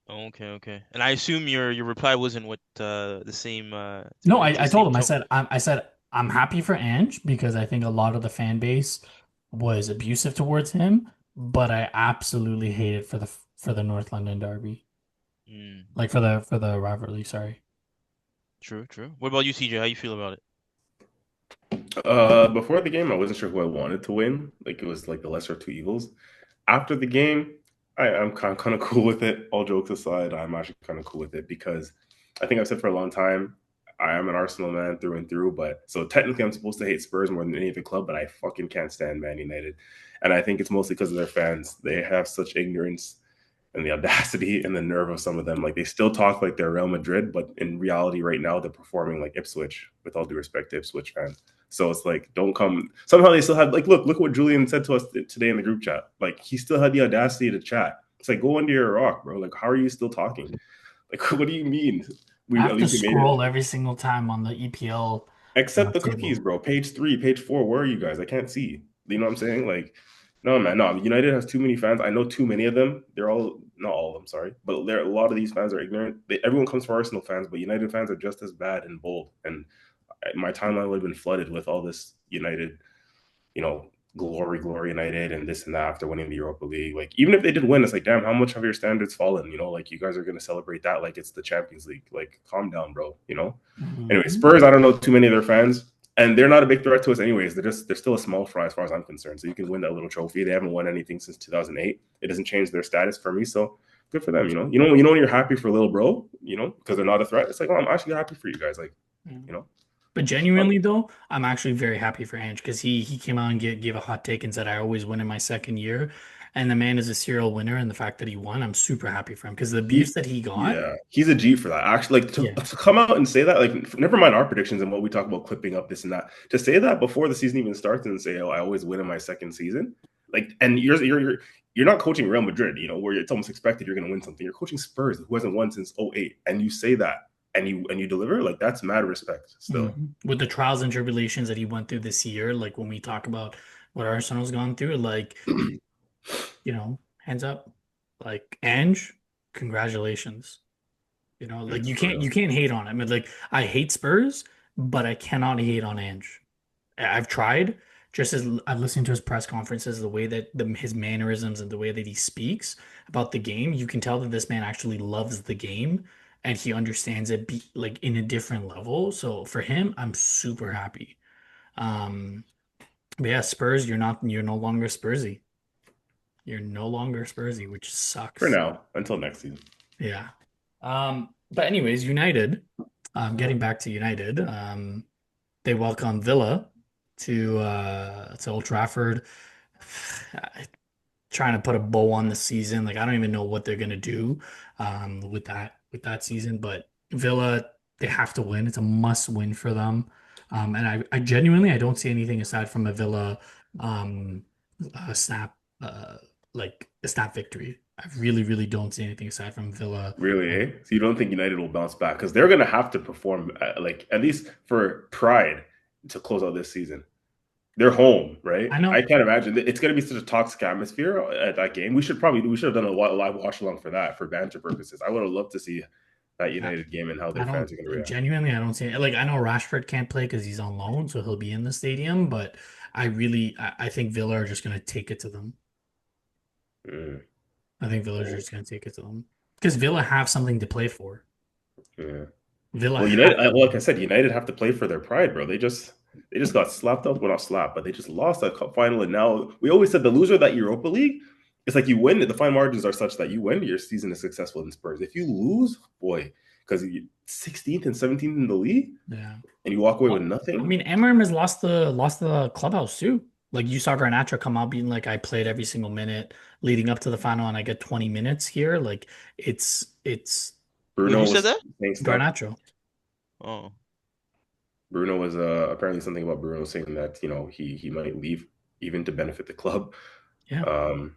Oh, okay, okay. And I assume your reply wasn't what the same No, to I the told same him. I tone. said I'm happy for Ange because I think a lot of the fan base was abusive towards him, but I absolutely hate it for the North London derby, Mm. like for the rivalry. Sorry. True, true. What about you, CJ? How you feel about it? Before the game, I wasn't sure who I wanted to win. Like it was like the lesser of two evils. After the game, I'm kind of cool with it. All jokes aside, I'm actually kind of cool with it because I think I've said for a long time I am an Arsenal man through and through. But so technically, I'm supposed to hate Spurs more than any other club, but I fucking can't stand Man United, and I think it's mostly because of their fans. They have such ignorance and the audacity and the nerve of some of them. Like they still talk like they're Real Madrid, but in reality, right now they're performing like Ipswich. With all due respect to Ipswich fans, so it's like don't come. Somehow they still have like look what Julian said to us today in the group chat. Like he still had the audacity to chat. It's like go under your rock, bro. Like how are you still talking? Like what do you mean? I We at have to least we made it. scroll every single time on the EPL Except the cookies, table. bro. Page 3, page 4. Where are you guys? I can't see. You know what I'm saying? Like, no, man. No, United has too many fans. I know too many of them. They're all not all of them. Sorry, but there a lot of these fans are ignorant. Everyone comes from Arsenal fans, but United fans are just as bad and bold. And my timeline would have been flooded with all this United, you know, glory United and this and that after winning the Europa League. Like, even if they did win, it's like, damn, how much have your standards fallen? You know, like you guys are gonna celebrate that like it's the Champions League. Like, calm down, bro. You know. Anyway, Mhm. Spurs, I don't know too many of their fans, and they're not a big threat to us anyways. They're still a small fry as far as I'm concerned. So you can win that little trophy. They haven't won anything since 2008. It doesn't change their status for me. So good for them. You know when you're happy for little bro, because they're not a threat. It's like, oh, I'm actually happy for you guys. Like, you know, But genuinely though, I'm actually very happy for Ange because he came out and gave a hot take and said I always win in my second year. And the man is a serial winner, and the fact that he won, I'm super happy for him because the abuse that he got, yeah, he's a G for that. Actually, like to, yeah. to come out and say that, like, never mind our predictions and what we talk about clipping up this and that. To say that before the season even starts and say, "Oh, I always win in my second season," like, and you're not coaching Real Madrid, where it's almost expected you're going to win something. You're coaching Spurs, who hasn't won since '08, and you say that and you deliver, like that's mad respect still. With the trials and tribulations that he went through this year, like when we talk about what Arsenal's gone through, like, hands up. Like Ange, congratulations. Like For you real. can't hate on him. Like I hate Spurs, but I cannot hate on Ange. I've tried. Just as I've listened to his press conferences, the way that his mannerisms and the way that he speaks about the game, you can tell that this man actually loves the game and he understands it like in a different level. So for him, I'm super happy. Um, but yeah, Spurs, you're no longer Spursy. You're no longer Spursy, which For sucks. now, until next season. Yeah. But anyways, United, getting back to United, they welcome Villa to Old Trafford. Trying to put a bow on the season. Like I don't even know what they're gonna do with that season, but Villa, they have to win. It's a must win for them. And I genuinely I don't see anything aside from a Villa um snap like a snap victory. I really, really don't see anything aside from Villa. Really, eh? So you don't think United will bounce back because they're going to have to perform like at least for pride to close out this season. They're home, right? I I know. can't imagine it's going to be such a toxic atmosphere at that game. We should have done a live watch along for that for banter purposes. I would have loved to see that United game and how I their don't fans are going to react. genuinely I don't see it. Like I know Rashford can't play because he's on loan, so he'll be in the stadium, but I think Villa are just gonna take it to them. Mm, I think Villa are cool. just gonna take it to them. Because Villa have something to play for. Yeah. Villa Well, have Like I said, United have to play for their pride, bro. They just got slapped up. Well, not slapped, but they just lost that cup final. And now we always said the loser of that Europa League, it's like you win. The fine margins are such that you win, your season is successful in Spurs. If you lose, boy, because you 16th and 17th in the league, yeah. and you walk away with Well, I nothing. mean Amarim has lost the clubhouse too. Like you saw Garnacho come out being like I played every single minute leading up to the final and I get 20 minutes here. Like it's Wait, Bruno who said was that? saying stuff. Garnacho. Oh, Bruno was apparently something about Bruno saying that he might leave even to benefit the club. Yeah. Um,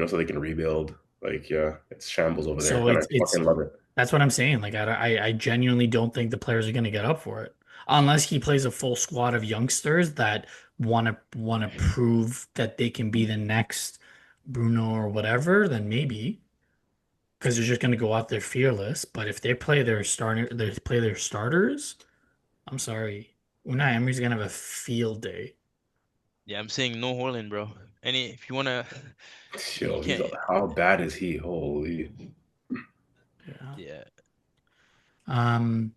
so they can rebuild. Like, yeah, it's shambles over there, So and I it's fucking love it. that's what I'm saying. Like I genuinely don't think the players are going to get up for it unless he plays a full squad of youngsters that want to prove that they can be the next Bruno or whatever. Then maybe because they're just going to go out there fearless. But if they play their starters. I'm sorry, Unai Emery's going to have a field day. yeah, I'm saying no Holland, bro. Any, if you wanna, you Yo, he's can't. how bad is he? Holy! Yeah. Yeah. Um.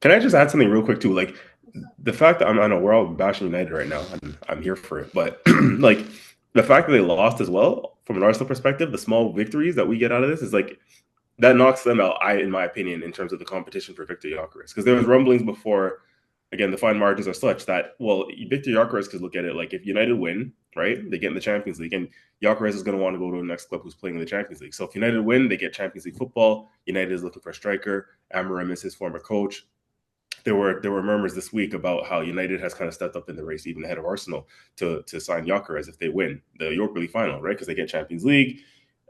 Can I just add something real quick too? Like the fact that I know we're all bashing United right now, and I'm here for it. But like the fact that they lost as well, from an Arsenal perspective, the small victories that we get out of this is like that knocks them out. In my opinion, in terms of the competition for Victor Gyökeres, because there was rumblings before. Again, the fine margins are such that Victor Gyökeres could look at it like if United win, right, they get in the Champions League, and Gyökeres is going to want to go to the next club who's playing in the Champions League. So if United win, they get Champions League football. United is looking for a striker. Amarim is his former coach. There were murmurs this week about how United has kind of stepped up in the race, even ahead of Arsenal, to sign Gyökeres if they win the Europa League final, right? Because they get Champions League.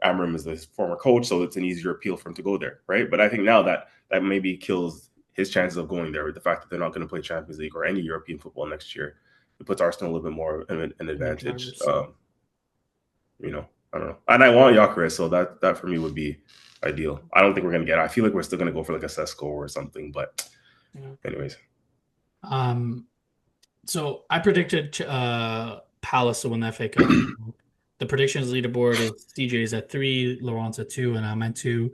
Amarim is the former coach, so it's an easier appeal for him to go there, right? But I think now that maybe kills his chances of going there with the fact that they're not going to play Champions League or any European football next year. It puts Arsenal a little bit more an In the advantage. driver's seat. I don't know, and I want Gyökeres, so that for me would be ideal. I don't think we're going to get it. I feel like we're still going to go for like a Sesko or something, but Yeah. anyways. So I predicted Palace to win the FA Cup. The predictions leaderboard is CJ's at 3, Laurent's at 2, and I'm at 2.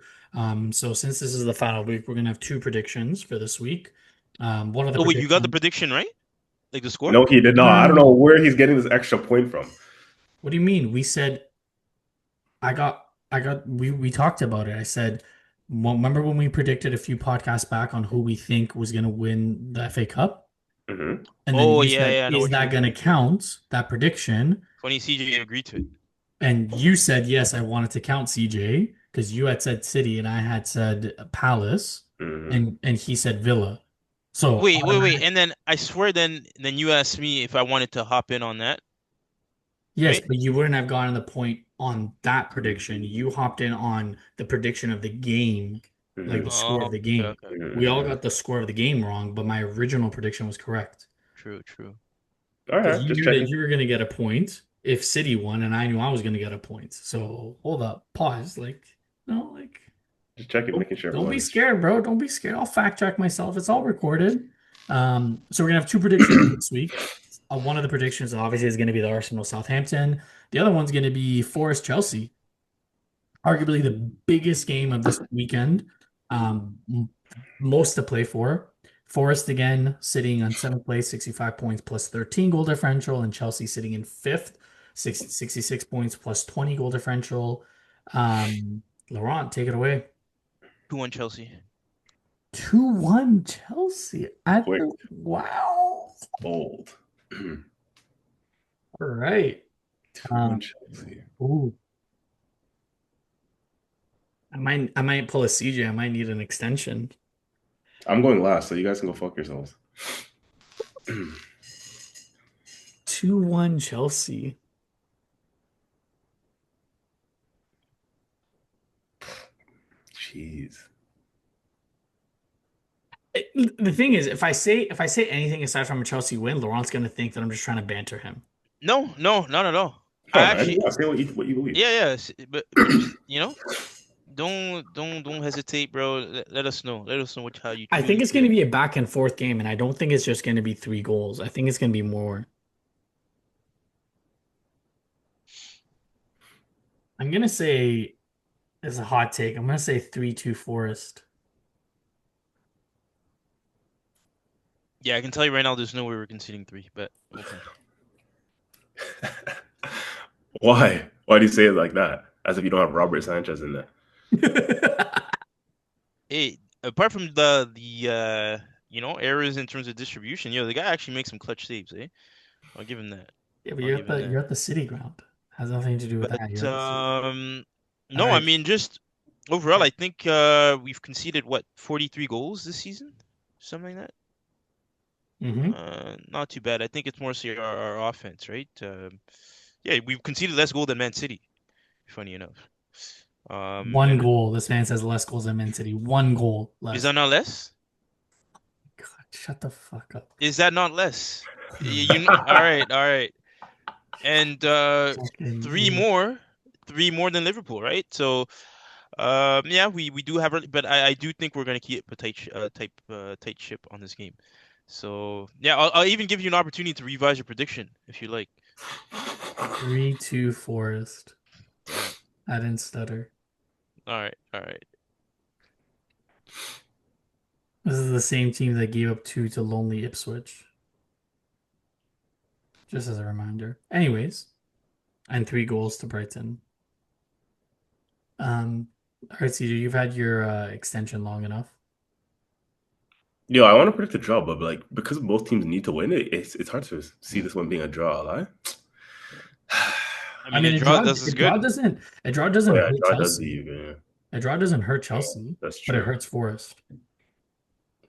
So since this is the final week, we're gonna have two predictions for this week. One of the Oh wait, you got the predictions. prediction right? Like the score? No, he did No, not. no, I don't no, know no. where he's getting this extra point from. What do you mean? We said we talked about it. I said, well, remember when we predicted a few podcasts back on who we think was gonna win the FA Cup? Mm-hmm. And then Oh you yeah, said, yeah, I know is what you that mean. gonna count, that prediction? Funny CJ agreed to it. And you said yes, I wanted to count CJ because you had said City and I had said Palace, Mm-hmm. and he said Villa. So Wait, and then I swear, then you asked me if I wanted to hop in on that, yes, right? but you wouldn't have gotten the point on that prediction. You hopped in on the prediction of the game, like the Mm-hmm. score of Oh, the okay, game. okay. We all Mm-hmm. got the score of the game wrong, but my original prediction was correct True, true. All because right, you just knew that checking. you were going to get a point if City won, and I knew I was going to get a point. So hold up, pause. Like no, like. Just checking, making sure Don't be everyone's. scared, bro. Don't be scared. I'll fact check myself. It's all recorded. So we're gonna have two predictions this week. One of the predictions obviously is gonna be the Arsenal Southampton. The other one's gonna be Forest Chelsea, arguably the biggest game of this weekend. Most to play for. Forest again sitting on seventh place, 65 points plus 13 goal differential, and Chelsea sitting in fifth, 66 points plus 20 goal differential. Laurent, take it away. 2-1 Chelsea. 2-1 Chelsea at Quick. the wow. Bold. All right. 2-1 Chelsea. Ooh. I might pull a CJ. I might need an extension. I'm going last, so you guys can go fuck yourselves. 2-1 Chelsea. Jeez. The thing is, if I say anything aside from a Chelsea win, Laurent's gonna think that I'm just trying to banter him. No, not at all. Oh, I man. actually, Yeah, say what you believe. yeah, but just don't hesitate, bro. Let us know. Let us know how you I truly think it's gonna feel. be a back and forth game, and I don't think it's just gonna be 3 goals. I think it's gonna be more. I'm gonna say, as a hot take, I'm gonna say 3-2 Forest. Yeah, I can tell you right now, there's no way we're conceding 3, but okay. Why? Why do you say it like that? As if you don't have Robert Sanchez in there. Hey, apart from the errors in terms of distribution, the guy actually makes some clutch saves, eh? I'll give him that. Yeah, but I'll give him that. you're at the city ground. Has nothing to do with that. But You're at the city. All no, I right. mean just overall, I think we've conceded 43 goals this season, something like that. Not too bad. I think it's more so our offense, right? Yeah, we've conceded less goal than Man City. Funny enough. One And goal. This man says less goals than Man City. One goal is less. that not less? God, shut the fuck up. Is that not less? All right. And Fucking three idiot. more, three more than Liverpool, right? So, yeah, we do have, but I do think we're gonna keep a tight ship on this game. So yeah, I'll even give you an opportunity to revise your prediction if you like. 3-2 Forest. Damn. I didn't stutter. All right. This is the same team that gave up 2 to lonely Ipswich. Just as a reminder. Anyways, and 3 goals to Brighton. All right, CJ, you've had your extension long enough. Yo, I want to predict a draw, but like because both teams need to win it's hard to see this one being a draw, right? I mean, a draw does us good. A draw doesn't Yeah, hurt draw does Chelsea. even. A draw doesn't hurt Chelsea, That's but it true. hurts Forest.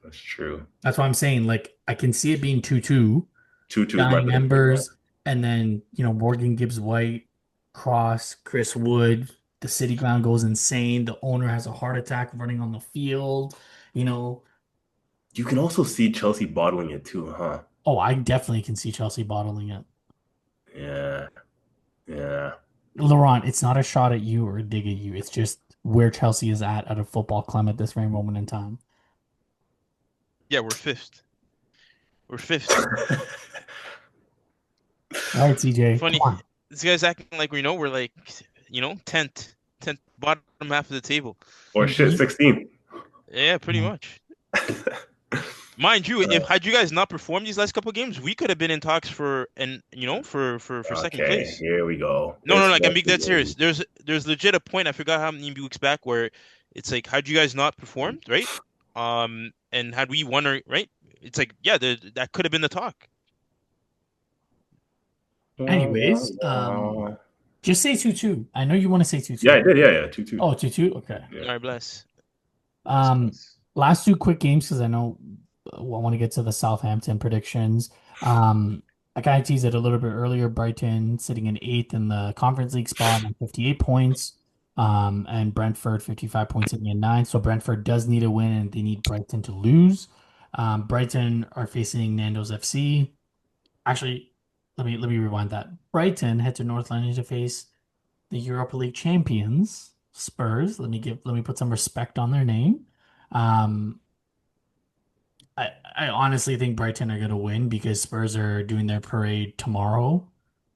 That's true. That's why I'm saying, like, I can see it being 2-2, 2-2 is my dying prediction. embers, and then Morgan Gibbs White, Cross, Chris Wood, the city ground goes insane. The owner has a heart attack running on the field. You can also see Chelsea bottling it too, huh? Oh, I definitely can see Chelsea bottling it. Yeah. Laurent, it's not a shot at you or a dig at you. It's just where Chelsea is at a football club at this very moment in time. Yeah, we're fifth. We're fifth. All right, CJ. Funny, Come on. this guy's acting like we're like, 10th bottom half of the table. Or shit, 16. Yeah, pretty much. Mind you, if had you guys not performed these last couple of games, we could have been in talks for second place. Here we go. No, I can be dead serious. There's legit a point, I forgot how many weeks back, where it's like, had you guys not performed, right? And had we won, right? It's like, yeah, that could have been the talk. Anyways, just say 2-2. I know you want to say 2-2. Yeah, I did. Yeah, 2-2. Oh, 2-2? Okay. Yeah. All right, bless. Last 2 quick games because I know I want to get to the Southampton predictions. I kind of teased it a little bit earlier. Brighton sitting in 8th in the Conference League spot on 58 points. And Brentford 55 points sitting in 9th. So Brentford does need a win and they need Brighton to lose. Brighton are facing Nando's FC. Actually, let me rewind that. Brighton head to North London to face the Europa League champions, Spurs. Let me put some respect on their name. Um, I honestly think Brighton are gonna win because Spurs are doing their parade tomorrow.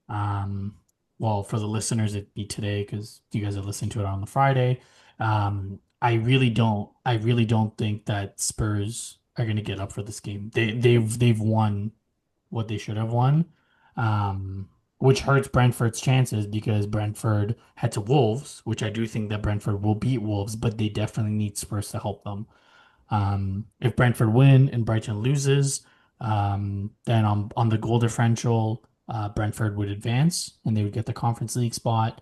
Um, well, for the listeners, it'd be today because you guys are listening to it on the Friday. I really don't think that Spurs are gonna get up for this game. They've won what they should have won, which hurts Brentford's chances because Brentford had to Wolves, which I do think that Brentford will beat Wolves, but they definitely need Spurs to help them. If Brentford win and Brighton loses, then on the goal differential, Brentford would advance and they would get the Conference League spot.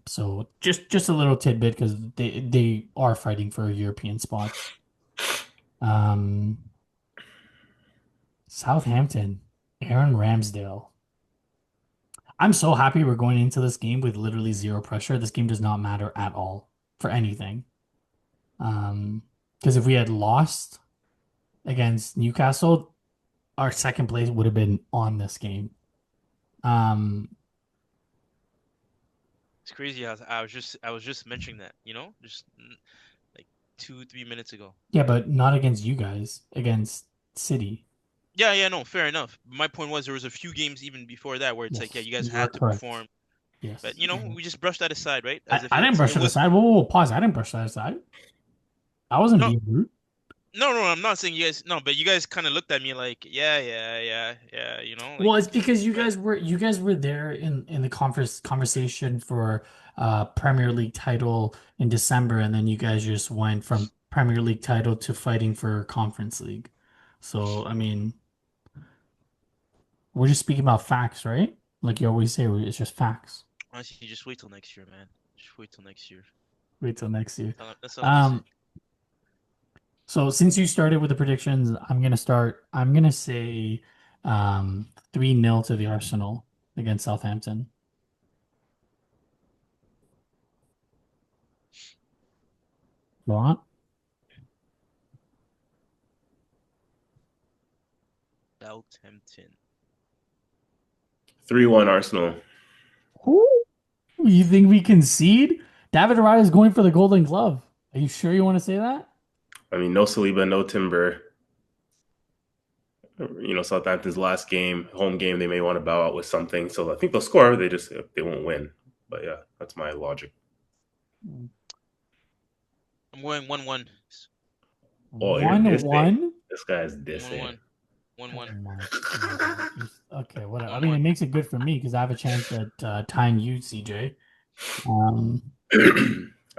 So just a little tidbit because they are fighting for European spots. Um, Southampton, Aaron Ramsdale. I'm so happy we're going into this game with literally zero pressure. This game does not matter at all for anything. Because if we had lost against Newcastle, our second place would have been on this game. It's crazy. I was just mentioning that, just like 2, 3 minutes ago. Yeah, but not against you guys, against City. Yeah, yeah, no, fair enough. My point was there was a few games even before that where it's like, yeah, Yes, you guys you are had to correct. perform, but Yes. we just brushed that aside, right? As if I didn't brush it it was aside. Whoa, pause. I didn't brush that aside. I wasn't no, being rude. no, I'm not saying you guys, no, but you guys kind of looked at me like, yeah, like, Well, it's because but you guys were there in the conversation for Premier League title in December, and then you guys just went from Premier League title to fighting for Conference League. So, I mean, we're just speaking about facts, right? Like you always say, it's just facts. honestly, just wait till next year, man. Just wait till next year. Wait till next year. That's all I'm gonna say. Um, so since you started with the predictions, I'm gonna start. I'm gonna say 3-0 to the Arsenal against Southampton. Laurent? Southampton. 3-1 Arsenal. Who? You think we concede? David Raya is going for the Golden Glove. Are you sure you want to say that? I mean, no Saliba, no Timber. Southampton's last game, home game, they may want to bow out with something. So I think they'll score. They won't win. But yeah, that's my logic. I'm going 1-1. Oh, you're One dissing. one. This guy's dissing. 1-1. Oh 1-1. my God. Okay, whatever. I mean, it 1-1. makes it good for me because I have a chance at tying you, CJ. Um, I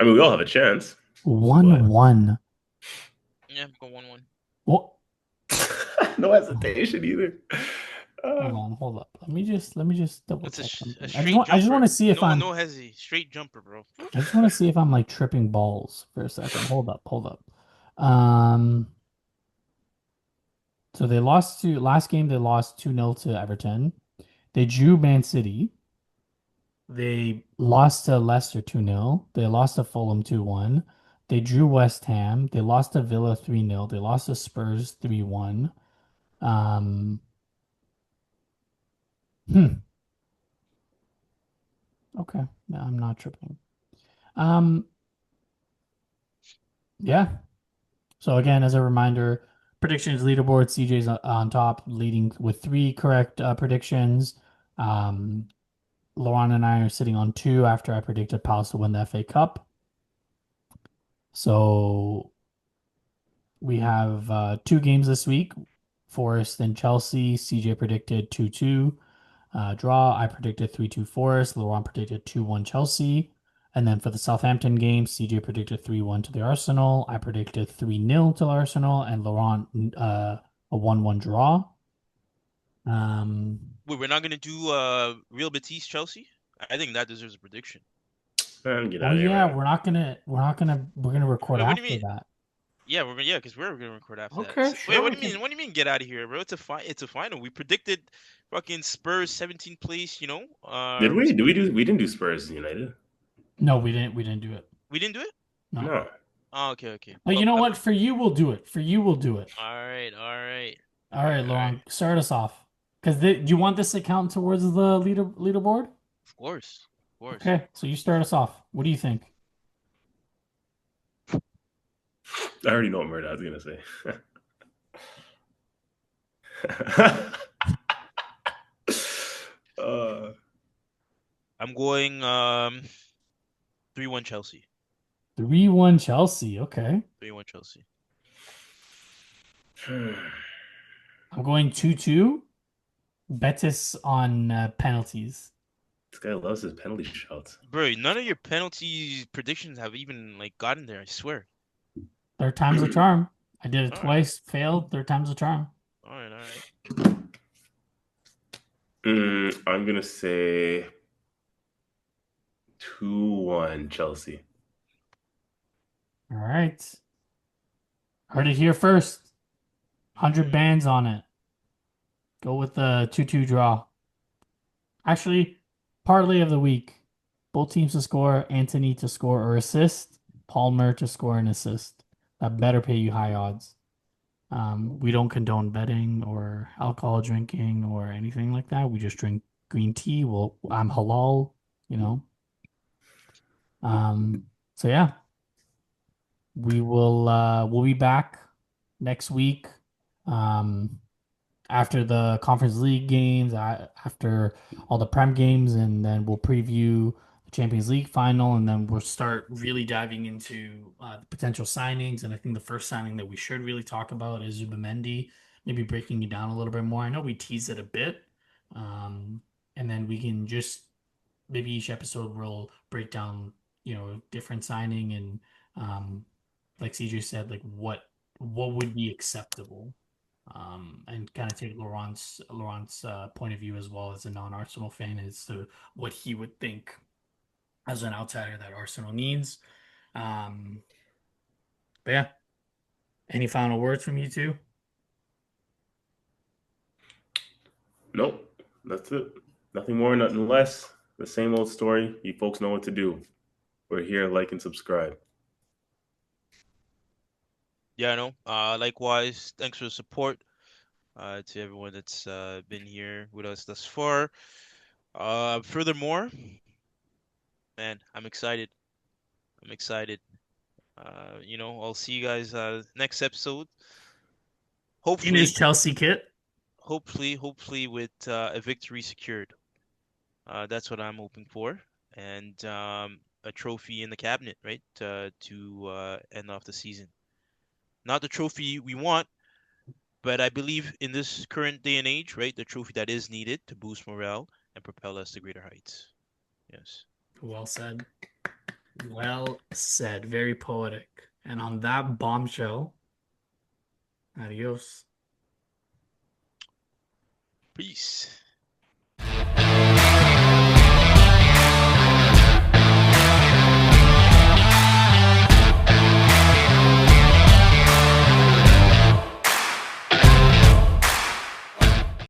mean, we all have a chance, but 1-1. Yeah, I'm going 1-1. Well, no hesitation either. hold up. Let me just double It's check a something. straight I just want jumper. to see if No, I'm no hezzy. Straight jumper, bro. I just want to see if I'm like tripping balls for a second. Hold up. Um, so they lost to last game. They lost 2-0 to Everton. They drew Man City. They lost to Leicester 2-0. They lost to Fulham 2-1. They drew West Ham. They lost to Villa 3-0. They lost to Spurs 3-1. Um, hmm. Okay. No, I'm not tripping. Um, yeah. So again, as a reminder, predictions leaderboard, CJ's on top, leading with 3 correct predictions. Um, Lauren and I are sitting on 2 after I predicted Palace to win the FA Cup. So we have 2 games this week. Forest and Chelsea. CJ predicted 2-2 draw. I predicted 3-2 Forest. Laurent predicted 2-1 Chelsea. And then for the Southampton game, CJ predicted 3-1 to the Arsenal. I predicted 3-0 to Arsenal, and Laurent a 1-1 draw. Wait, we're not gonna do Real Betis Chelsea? I think that deserves a prediction. Man, get Oh out of here, yeah, man. we're gonna record Wait, what do you after mean? that. Yeah, because we're gonna record after that. Okay, Wait, sure, what we do you can. mean? What do you mean get out of here, bro? It's a final. We predicted fucking Spurs 17th place, Did we? We didn't do Spurs United. No, we didn't do it. We didn't do it? No. No. Oh, okay, okay. But you know what? For you, we'll do it. For you, we'll do it. All right, all right, All right, all right. Laurent, start us off. Because do you want this to count towards the leaderboard? Of course, of course. Okay, so you start us off. What do you think? already know what Murdad's gonna say. uh, I'm going 3-1 Chelsea. 3-1 Chelsea. Okay. 3-1 Chelsea. I'm going 2-2 Betis on penalties. this guy loves his penalty shots. Bro, none of your penalty predictions have even like gotten there, I swear. Third time's a charm. I did it All right. twice, failed. Third time's a charm. All right, all right. I'm gonna say 2-1 Chelsea. All right. Heard it here first. 100 bands on it. Go with the 2-2 draw. Actually, parlay of the week. Both teams to score, Anthony to score or assist, Palmer to score and assist. That better pay you high odds. We don't condone betting or alcohol drinking or anything like that. We just drink green tea. Well, I'm halal, you know. So yeah, we'll be back next week. Um, after the Conference League games, after all the Prem games, and then we'll preview the Champions League final, and then we'll start really diving into the potential signings. And I think the first signing that we should really talk about is Zubimendi, maybe breaking it down a little bit more. I know we teased it a bit, um, and then we can just maybe each episode we'll break down, different signing and like CJ said, like what would be acceptable, and kind of take Laurent's point of view as well as a non-Arsenal fan as to what he would think as an outsider that Arsenal needs. Um, but yeah, any final words from you two? Nope, that's it. Nothing more, nothing less. The same old story. You folks know what to do. We're here, like and subscribe. Yeah, I know. Likewise, thanks for the support. To everyone that's been here with us thus far. Furthermore, man, I'm excited. I'm excited. I'll see you guys next episode. In his Hopefully, Chelsea kit. hopefully with a victory secured. That's what I'm hoping for, and a trophy in the cabinet, right? To end off the season. Not the trophy we want, but I believe in this current day and age, right, the trophy that is needed to boost morale and propel us to greater heights. Yes. Well said. Well said. Very poetic. And on that bombshell, adios. Peace.